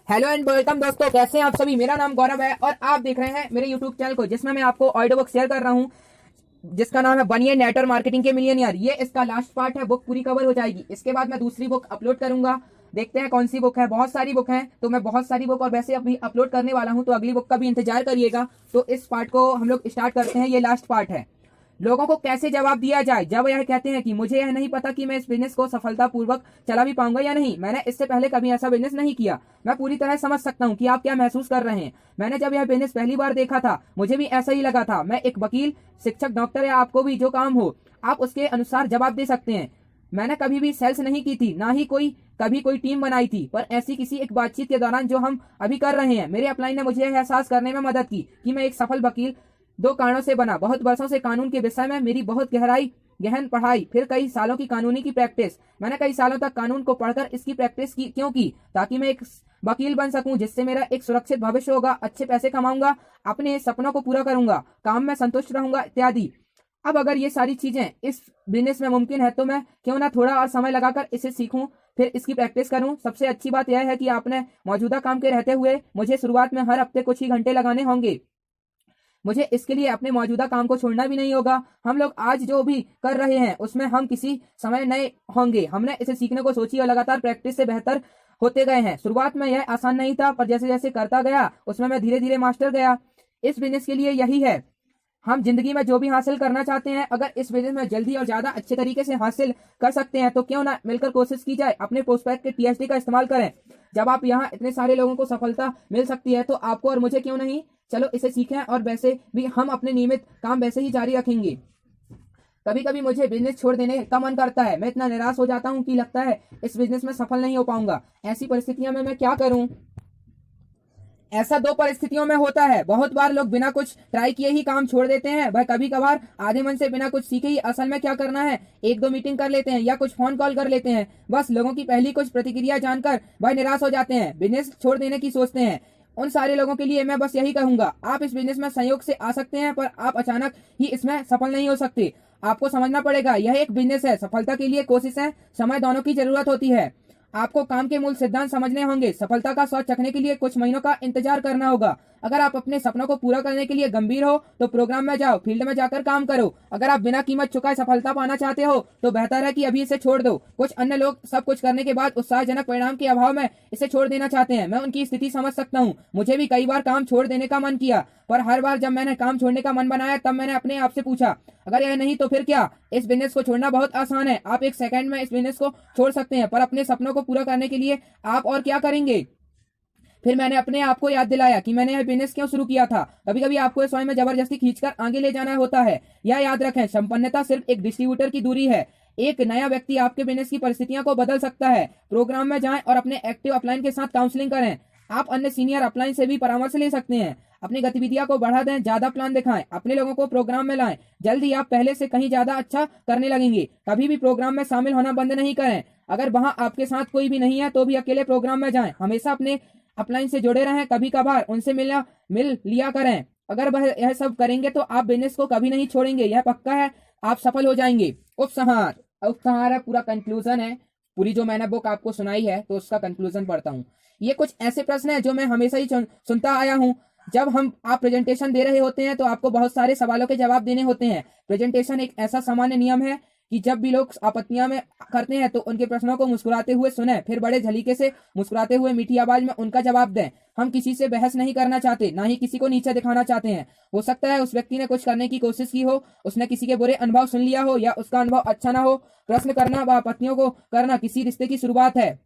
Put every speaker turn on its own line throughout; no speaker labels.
Hello and welcome दोस्तों, कैसे हैं आप सभी। मेरा नाम गौरव है और आप देख रहे हैं मेरे यूट्यूब चैनल को, जिसमें मैं आपको ऑडियो बुक शेयर कर रहा हूं, जिसका नाम है बनिए नेटवर्क मार्केटिंग के मिलियनियर। ये इसका लास्ट पार्ट है, बुक पूरी कवर हो जाएगी। इसके बाद मैं दूसरी बुक अपलोड करूंगा। देखते हैं कौन सी बुक है। बहुत सारी बुक हैं, तो मैं बहुत सारी बुक और वैसे अभी अपलोड करने वाला हूं, तो अगली बुक का भी इंतजार करिएगा। तो इस पार्ट को हम लोग स्टार्ट करते हैं। ये लास्ट पार्ट है। लोगों को कैसे जवाब दिया जाए जब यह कहते हैं कि मुझे यह नहीं पता कि मैं इस बिजनेस को सफलतापूर्वक चला भी पाऊंगा या नहीं। मैंने इससे पहले कभी ऐसा बिजनेस नहीं किया। मैं पूरी तरह समझ सकता हूं कि आप क्या महसूस कर रहे हैं। मैंने जब यह बिजनेस पहली बार देखा था, मुझे भी ऐसा ही लगा था। मैं एक वकील, शिक्षक, डॉक्टर या आपको भी जो काम हो, आप उसके अनुसार जवाब दे सकते हैं। मैंने कभी भी सेल्स नहीं की थी, ना ही कभी कोई टीम बनाई थी, पर ऐसी किसी एक बातचीत के दौरान जो हम अभी कर रहे हैं, मेरे अपलाइन ने मुझे एहसास करने में मदद की कि मैं एक सफल वकील दो कारणों से बना। बहुत वर्षों से कानून के विषय में मेरी बहुत गहन पढ़ाई, फिर कई सालों की कानूनी की प्रैक्टिस। मैंने कई सालों तक कानून को पढ़कर इसकी प्रैक्टिस की। क्यों की? ताकि मैं एक वकील बन सकूं, जिससे मेरा एक सुरक्षित भविष्य होगा, अच्छे पैसे कमाऊंगा, अपने सपनों को पूरा करूंगा, काम में संतुष्ट रहूंगा इत्यादि। अब अगर ये सारी चीजें इस बिजनेस में मुमकिन है, तो मैं क्यों ना थोड़ा और समय लगाकर इसे सीखूं, फिर इसकी प्रैक्टिस करूं। सबसे अच्छी बात यह है कि आपने मौजूदा काम के रहते हुए मुझे शुरुआत में हर हफ्ते कुछ ही घंटे लगाने होंगे। मुझे इसके लिए अपने मौजूदा काम को छोड़ना भी नहीं होगा। हम लोग आज जो भी कर रहे हैं उसमें हम किसी समय नए होंगे। हमने इसे सीखने को सोची और लगातार प्रैक्टिस से बेहतर होते गए हैं। शुरुआत में यह आसान नहीं था, पर जैसे जैसे करता गया उसमें मैं धीरे धीरे मास्टर गया। इस बिजनेस के लिए यही है। हम जिंदगी में जो भी हासिल करना चाहते हैं, अगर इस बिजनेस में जल्दी और ज्यादा अच्छे तरीके से हासिल कर सकते हैं, तो क्यों ना मिलकर कोशिश की जाए। अपने प्रोस्पेक्ट के टीएसडी का इस्तेमाल करें। जब आप यहाँ इतने सारे लोगों को सफलता मिल सकती है, तो आपको और मुझे क्यों नहीं। चलो इसे सीखें, और वैसे भी हम अपने नियमित काम वैसे ही जारी रखेंगे। कभी कभी मुझे बिजनेस छोड़ देने का मन करता है। मैं इतना निराश हो जाता हूँ कि लगता है इस बिजनेस में सफल नहीं हो पाऊंगा। ऐसी परिस्थितियों में मैं क्या करूँ? ऐसा दो परिस्थितियों में होता है। बहुत बार लोग बिना कुछ ट्राई किए ही काम छोड़ देते हैं। वह कभी कभार आधे मन से बिना कुछ सीखे ही असल में क्या करना है, एक दो मीटिंग कर लेते हैं या कुछ फोन कॉल कर लेते हैं। बस लोगों की पहली कुछ प्रतिक्रिया जानकर वह निराश हो जाते हैं, बिजनेस छोड़ देने की सोचते हैं। उन सारे लोगों के लिए मैं बस यही कहूंगा, आप इस बिजनेस में संयोग से आ सकते हैं, पर आप अचानक ही इसमें सफल नहीं हो सकते। आपको समझना पड़ेगा, यह एक बिजनेस है। सफलता के लिए कोशिशें, समय दोनों की जरूरत होती है। आपको काम के मूल सिद्धांत समझने होंगे। सफलता का स्वाद चखने के लिए कुछ महीनों का इंतजार करना होगा। अगर आप अपने सपनों को पूरा करने के लिए गंभीर हो, तो प्रोग्राम में जाओ, फील्ड में जाकर काम करो। अगर आप बिना कीमत चुकाए सफलता पाना चाहते हो, तो बेहतर है कि अभी इसे छोड़ दो। कुछ अन्य लोग सब कुछ करने के बाद उत्साहजनक परिणाम के अभाव में इसे छोड़ देना चाहते हैं। मैं उनकी स्थिति समझ सकता हूँ। मुझे भी कई बार काम छोड़ देने का मन किया, पर हर बार जब मैंने काम छोड़ने का मन बनाया, तब मैंने अपने आप से पूछा, अगर यह नहीं तो फिर क्या। इस बिजनेस को छोड़ना बहुत आसान है। आप एक सेकंड में इस बिजनेस को छोड़ सकते हैं, पर अपने सपनों को पूरा करने के लिए आप और क्या करेंगे? फिर मैंने अपने आप को याद दिलाया कि मैंने यह बिजनेस क्यों शुरू किया था। कभी कभी आपको स्वयं में जबरदस्ती खींचकर आगे ले जाना होता है। यह याद रखें, संपन्नता सिर्फ एक डिस्ट्रीब्यूटर की दूरी है। एक नया व्यक्ति आपके बिजनेस की परिस्थितियों को बदल सकता है। प्रोग्राम में जाएं और अपने एक्टिव अपलाइन के साथ काउंसलिंग करें। आप अन्य सीनियर अपलाइन से भी परामर्श ले सकते हैं। अपनी गतिविधियों को बढ़ा दें, ज्यादा प्लान दिखाएं, अपने लोगों को प्रोग्राम में लाएं। जल्दी आप पहले से कहीं ज्यादा अच्छा करने लगेंगे। कभी भी प्रोग्राम में शामिल होना बंद नहीं करें। अगर वहां आपके साथ कोई भी नहीं है, तो भी अकेले प्रोग्राम में जाएं। हमेशा अपने अपलाइन से जुड़े रहें, कभी कभार उनसे मिल लिया करें। अगर वह यह सब करेंगे, तो आप बिजनेस को कभी नहीं छोड़ेंगे, यह पक्का है। आप सफल हो जाएंगे। उपसंहार उपसंहार है, पूरा कंक्लूजन है। पूरी जो मैंने बुक आपको सुनाई है, तो उसका कंक्लूजन पढ़ता हूँ। ये कुछ ऐसे प्रश्न है जो मैं हमेशा ही सुनता आया हूँ। जब आप प्रेजेंटेशन दे रहे होते हैं, तो आपको बहुत सारे सवालों के जवाब देने होते हैं। प्रेजेंटेशन एक ऐसा सामान्य नियम है कि जब भी लोग आपत्तियां में करते हैं, तो उनके प्रश्नों को मुस्कुराते हुए सुने, फिर बड़े झलीके से मुस्कुराते हुए मीठी आवाज में उनका जवाब दें। हम किसी से बहस नहीं करना चाहते, ना ही किसी को नीचे दिखाना चाहते हैं। हो सकता है उस व्यक्ति ने कुछ करने की कोशिश की हो, उसने किसी के बुरे अनुभव सुन लिया हो, या उसका अनुभव अच्छा ना हो। प्रश्न करना व आपत्तियों को करना किसी रिश्ते की शुरुआत है।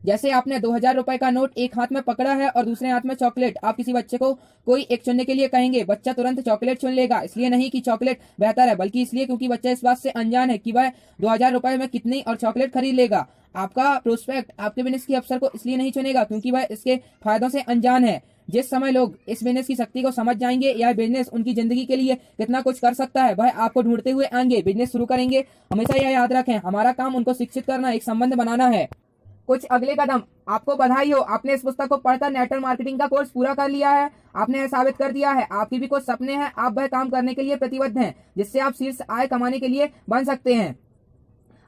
जैसे आपने 2000 रुपए का नोट एक हाथ में पकड़ा है और दूसरे हाथ में चॉकलेट। आप किसी बच्चे को कोई एक चुनने के लिए कहेंगे, बच्चा तुरंत चॉकलेट चुन लेगा। इसलिए नहीं कि चॉकलेट बेहतर है, बल्कि इसलिए क्योंकि बच्चा इस बात से अनजान है कि वह 2000 रुपए में कितनी और चॉकलेट खरीद लेगा। आपका प्रोस्पेक्ट आपके बिजनेस की अवसर को इसलिए नहीं चुनेगा क्योंकि वह इसके फायदों से अनजान है। जिस समय लोग इस बिजनेस की शक्ति को समझ जाएंगे, यह बिजनेस उनकी जिंदगी के लिए कितना कुछ कर सकता है, वह आपको ढूंढते हुए आएंगे, बिजनेस शुरू करेंगे। हमेशा यह याद रखें, हमारा काम उनको शिक्षित करना, एक संबंध बनाना है। कुछ अगले कदम। आपको बधाई हो, आपने इस पुस्तक को पढ़कर नेटवर्क मार्केटिंग का कोर्स पूरा कर लिया है। आपने यह साबित कर दिया है, आपकी भी कुछ सपने हैं, आप वह काम करने के लिए प्रतिबद्ध हैं जिससे आप शीर्ष आय कमाने के लिए बन सकते हैं।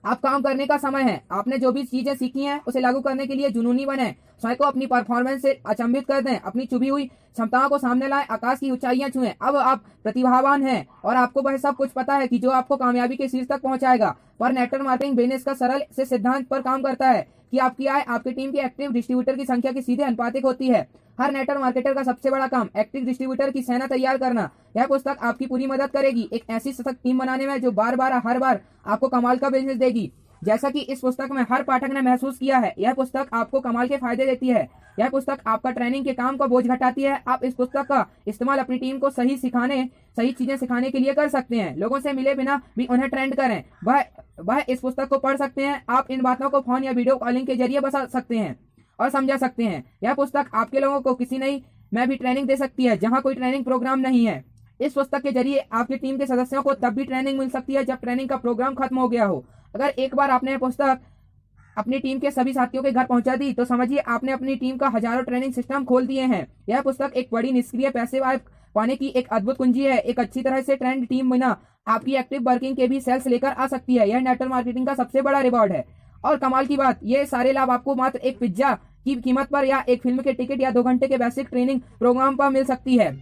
आप काम करने का समय है। आपने जो भी चीजें सीखी हैं उसे लागू करने के लिए जुनूनी बने, स्वयं को अपनी परफॉर्मेंस से अचंभित कर दें, अपनी चुभी हुई क्षमताओं को सामने लाएं, आकाश की ऊंचाइयां छुएं। अब आप प्रतिभावान हैं और आपको वह सब कुछ पता है कि जो आपको कामयाबी के शीर्ष तक पहुंचाएगा। पर नेटवर्क मार्केटिंग बिजनेस का सरल से सिद्धांत पर काम करता है कि आपकी आय आपकी टीम के एक्टिव डिस्ट्रीब्यूटर की संख्या की सीधे अनुपातिक होती है। हर नेटवर्क मार्केटर का सबसे बड़ा काम एक्टिव डिस्ट्रीब्यूटर की सेना तैयार करना। यह पुस्तक आपकी पूरी मदद करेगी एक ऐसी सशक्त टीम बनाने में जो हर बार आपको कमाल का बिजनेस देगी। जैसा कि इस पुस्तक में हर पाठक ने महसूस किया है, यह पुस्तक आपको कमाल के फायदे देती है। यह पुस्तक आपका ट्रेनिंग के काम का बोझ घटाती है। आप इस पुस्तक का इस्तेमाल अपनी टीम को सही चीजें सिखाने के लिए कर सकते हैं। लोगों से मिले बिना भी उन्हें ट्रेंड करें, वह इस पुस्तक को पढ़ सकते हैं। आप इन बातों को फोन या वीडियो कॉलिंग के जरिए बता सकते हैं और समझा सकते हैं। यह पुस्तक आपके लोगों को किसी नई में भी ट्रेनिंग दे सकती है जहां कोई ट्रेनिंग प्रोग्राम नहीं है। इस पुस्तक के जरिए आपकी टीम के सदस्यों को तब भी ट्रेनिंग मिल सकती है जब ट्रेनिंग का प्रोग्राम खत्म हो गया हो। अगर एक बार आपने यह पुस्तक अपनी टीम के सभी साथियों के घर पहुंचा दी तो समझिए आपने अपनी टीम का हजारों ट्रेनिंग सिस्टम खोल दिए हैं। यह पुस्तक एक बड़ी निष्क्रिय पैसे पाने की एक अद्भुत कुंजी है। एक अच्छी तरह से ट्रेंड टीम बिना आपकी एक्टिव वर्किंग के भी सेल्स लेकर आ सकती है। यह नेटवर्क मार्केटिंग का सबसे बड़ा रिवॉर्ड है। और कमाल की बात, ये सारे लाभ आपको मात्र एक पिज्जा की कीमत पर या एक फिल्म के टिकट या 2 घंटे के बेसिक ट्रेनिंग प्रोग्राम पर मिल सकती है।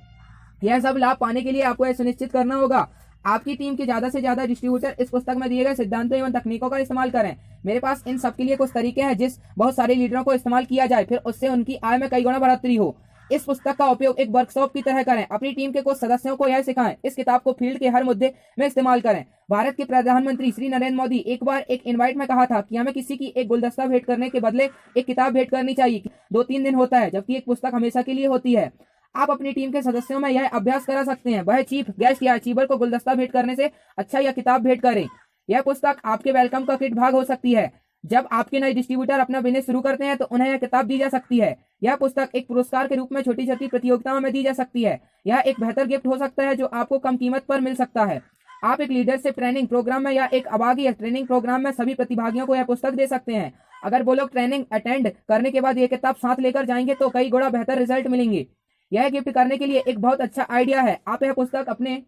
यह सब लाभ पाने के लिए आपको यह सुनिश्चित करना होगा आपकी टीम के ज्यादा से ज्यादा डिस्ट्रीब्यूटर इस पुस्तक में दिए गए सिद्धांतों एवं तकनीकों का इस्तेमाल करें। मेरे पास इन सब के लिए कुछ तरीके हैं जिस बहुत सारे लीडरों को इस्तेमाल किया जाए, फिर उससे उनकी आय में कई गुना बढ़ोतरी हो। इस पुस्तक का उपयोग एक वर्कशॉप की तरह करें। अपनी टीम के कुछ सदस्यों को यह सिखाएं। इस किताब को फील्ड के हर मुद्दे में इस्तेमाल करें। भारत के प्रधानमंत्री श्री नरेंद्र मोदी एक बार एक इनवाइट में कहा था कि हमें किसी की एक गुलदस्ता भेंट करने के बदले एक किताब भेंट करनी चाहिए। 2-3 दिन होता है जबकि एक पुस्तक हमेशा के लिए होती है। आप अपनी टीम के सदस्यों में यह अभ्यास करा सकते हैं। वह चीफ गेस्ट या अचीवर को गुलदस्ता भेंट करने से अच्छा यह किताब भेंट करें। यह पुस्तक आपके वेलकम का किट भाग हो सकती है। जब आपके नए डिस्ट्रीब्यूटर अपना बिजनेस शुरू करते हैं तो उन्हें यह किताब दी जा सकती है। यह पुस्तक एक पुरस्कार के रूप में छोटी छोटी प्रतियोगिताओं में दी जा सकती है। यह एक बेहतर गिफ्ट हो सकता है जो आपको कम कीमत पर मिल सकता है। आप एक लीडरशिप ट्रेनिंग प्रोग्राम में या एक अभागी ट्रेनिंग प्रोग्राम में सभी प्रतिभागियों को यह पुस्तक दे सकते हैं। अगर वो लोग ट्रेनिंग अटेंड करने के बाद यह किताब साथ लेकर जाएंगे तो कई गुना बेहतर रिजल्ट मिलेंगे। यह गिफ्ट करने के लिए एक बहुत अच्छा आइडिया है। आप यह पुस्तक अपने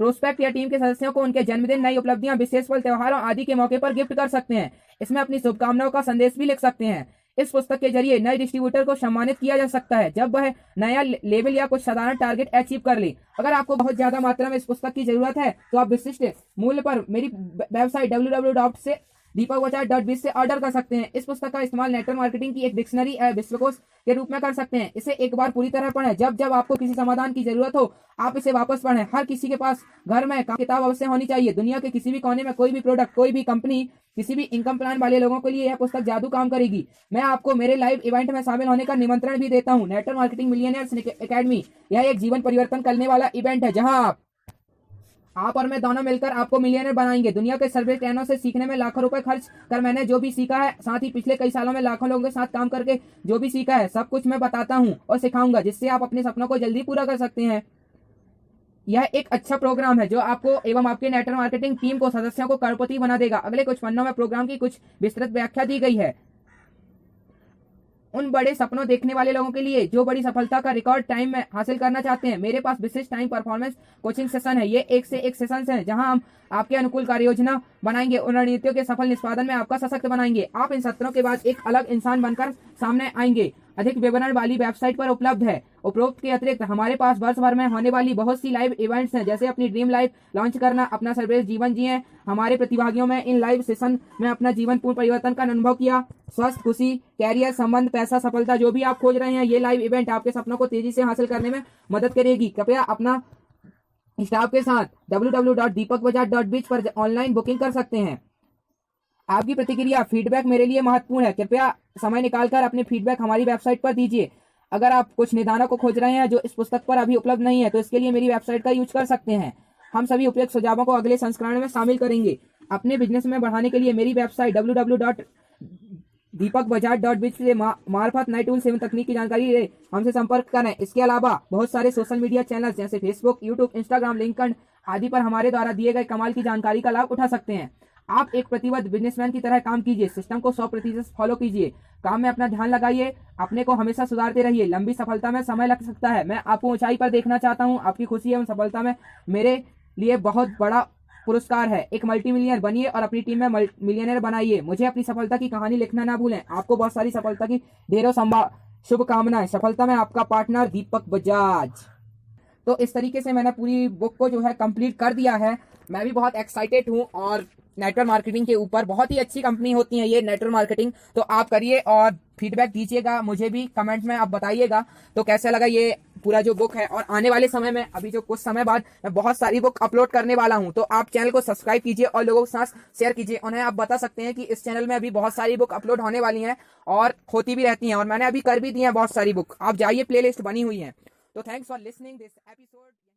प्रोस्पेक्ट या टीम के सदस्यों को उनके जन्मदिन, नई उपलब्धियां, विशेष पल, त्योहारों आदि के मौके पर गिफ्ट कर सकते हैं। इसमें अपनी शुभकामनाओं का संदेश भी लिख सकते हैं। इस पुस्तक के जरिए नए डिस्ट्रीब्यूटर को सम्मानित किया जा सकता है जब वह नया लेवल या कुछ साधारण टारगेट अचीव कर ले। अगर आपको बहुत ज्यादा मात्रा में इस पुस्तक की जरूरत है तो आप विशिष्ट मूल्य पर मेरी वेबसाइट www.deepakbajaj.biz से ऑर्डर कर सकते हैं। इस पुस्तक का इस्तेमाल नेटवर्क मार्केटिंग की एक डिक्शनरी विश्वकोश के रूप में कर सकते हैं। इसे एक बार पूरी तरह पढ़ें। जब आपको किसी समाधान की जरूरत हो आप इसे वापस पढ़ें। हर किसी के पास घर में किताब अवश्य होनी चाहिए। दुनिया के किसी भी कोने में कोई भी प्रोडक्ट, कोई भी कंपनी, किसी भी इनकम प्लान वाले लोगों के लिए यह पुस्तक जादू काम करेगी। मैं आपको मेरे लाइव इवेंट में शामिल होने का निमंत्रण भी देता हूँ। नेटवर्क मार्केटिंग मिलियनेयर्स एकेडमी, यह एक जीवन परिवर्तन करने वाला इवेंट है जहाँ आप और मैं दोनों मिलकर आपको मिलियनर बनाएंगे। दुनिया के सर्वे ट्रेनों से सीखने में लाखों रुपए खर्च कर मैंने जो भी सीखा है, साथ ही पिछले कई सालों में लाखों लोगों के साथ काम करके जो भी सीखा है, सब कुछ मैं बताता हूँ और सिखाऊंगा जिससे आप अपने सपनों को जल्दी पूरा कर सकते हैं। यह एक अच्छा प्रोग्राम है जो आपको एवं आपके नेटवर्क मार्केटिंग टीम को सदस्यों को करोड़पति बना देगा। अगले कुछ पन्नों में प्रोग्राम की कुछ विस्तृत व्याख्या दी गई है उन बड़े सपनों देखने वाले लोगों के लिए जो बड़ी सफलता का रिकॉर्ड टाइम में हासिल करना चाहते हैं। मेरे पास विशिष्ट टाइम परफॉर्मेंस कोचिंग सेशन है। ये एक से एक सेशंस हैं जहां हम आपके अनुकूल कार्य योजना बनाएंगे, उन रणनीतियों के सफल निष्पादन में आपका सशक्त बनाएंगे। आप इन सत्रों के बाद एक अलग इंसान बनकर सामने आएंगे। अधिक विवरण वाली वेबसाइट पर उपलब्ध है। उपरोक्त के अतिरिक्त हमारे पास वर्ष भर में होने वाली बहुत सी लाइव इवेंट्स हैं, जैसे अपनी ड्रीम लाइफ लॉन्च करना, अपना सर्वश्रेष्ठ जीवन जिए। हमारे प्रतिभागियों में इन लाइव सेशन में अपना जीवन पूर्ण परिवर्तन का अनुभव किया। स्वस्थ, खुशी, कैरियर, संबंध, पैसा, सफलता, जो भी आप खोज रहे हैं, ये लाइव इवेंट आपके सपनों को तेजी से हासिल करने में मदद करेगी। कृपया अपना स्टाफ के साथ www.deepakbajaj.biz पर ऑनलाइन बुकिंग कर सकते हैं। आपकी प्रतिक्रिया, फीडबैक मेरे लिए महत्वपूर्ण है। कृपया समय निकालकर अपने फीडबैक हमारी वेबसाइट पर दीजिए। अगर आप कुछ निदानों को खोज रहे हैं जो इस पुस्तक पर अभी उपलब्ध नहीं है तो इसके लिए मेरी वेबसाइट का यूज कर सकते हैं। हम सभी उपयुक्त सुझावों को अगले संस्करण में शामिल करेंगे। अपने बिजनेस में बढ़ाने के लिए मेरी वेबसाइट www.deepakbajaj.biz से मार्फत नए टूल्स एवं तकनीक की जानकारी हमसे संपर्क करें। इसके अलावा बहुत सारे सोशल मीडिया चैनल जैसे फेसबुक, यूट्यूब, इंस्टाग्राम, लिंक्डइन आदि पर हमारे द्वारा दिए गए कमाल की जानकारी का लाभ उठा सकते हैं। आप एक प्रतिबद्ध बिजनेसमैन की तरह काम कीजिए। सिस्टम को 100% फॉलो कीजिए। काम में अपना ध्यान लगाइए। अपने को हमेशा सुधारते रहिए। लंबी सफलता में समय लग सकता है। मैं आपको ऊंचाई पर देखना चाहता हूं। आपकी खुशी एवं सफलता में मेरे लिए बहुत बड़ा पुरस्कार है। एक मल्टी मिलियनर बनिए और अपनी टीम में मिलियनर बनाइए। मुझे अपनी सफलता की कहानी लिखना ना भूलें। आपको बहुत सारी सफलता की ढेरों शुभकामनाएं। सफलता में आपका पार्टनर दीपक बजाज। तो इस तरीके से मैंने पूरी बुक को जो है कंप्लीट कर दिया है। मैं भी बहुत एक्साइटेड हूँ और नेटवर्क मार्केटिंग के ऊपर बहुत ही अच्छी कंपनी होती है ये नेटवर्क मार्केटिंग। तो आप करिए और फीडबैक दीजिएगा, मुझे भी कमेंट में आप बताइएगा तो कैसा लगा ये पूरा जो बुक है। और आने वाले समय में अभी जो कुछ समय बाद मैं बहुत सारी बुक अपलोड करने वाला हूं, तो आप चैनल को सब्सक्राइब कीजिए और लोगों के साथ शेयर कीजिए। उन्हें आप बता सकते हैं कि इस चैनल में अभी बहुत सारी बुक अपलोड होने वाली हैं और होती भी रहती हैं, और मैंने अभी कर भी दी है बहुत सारी बुक। आप जाइए, प्लेलिस्ट बनी हुई है। तो thanks for listening this episode.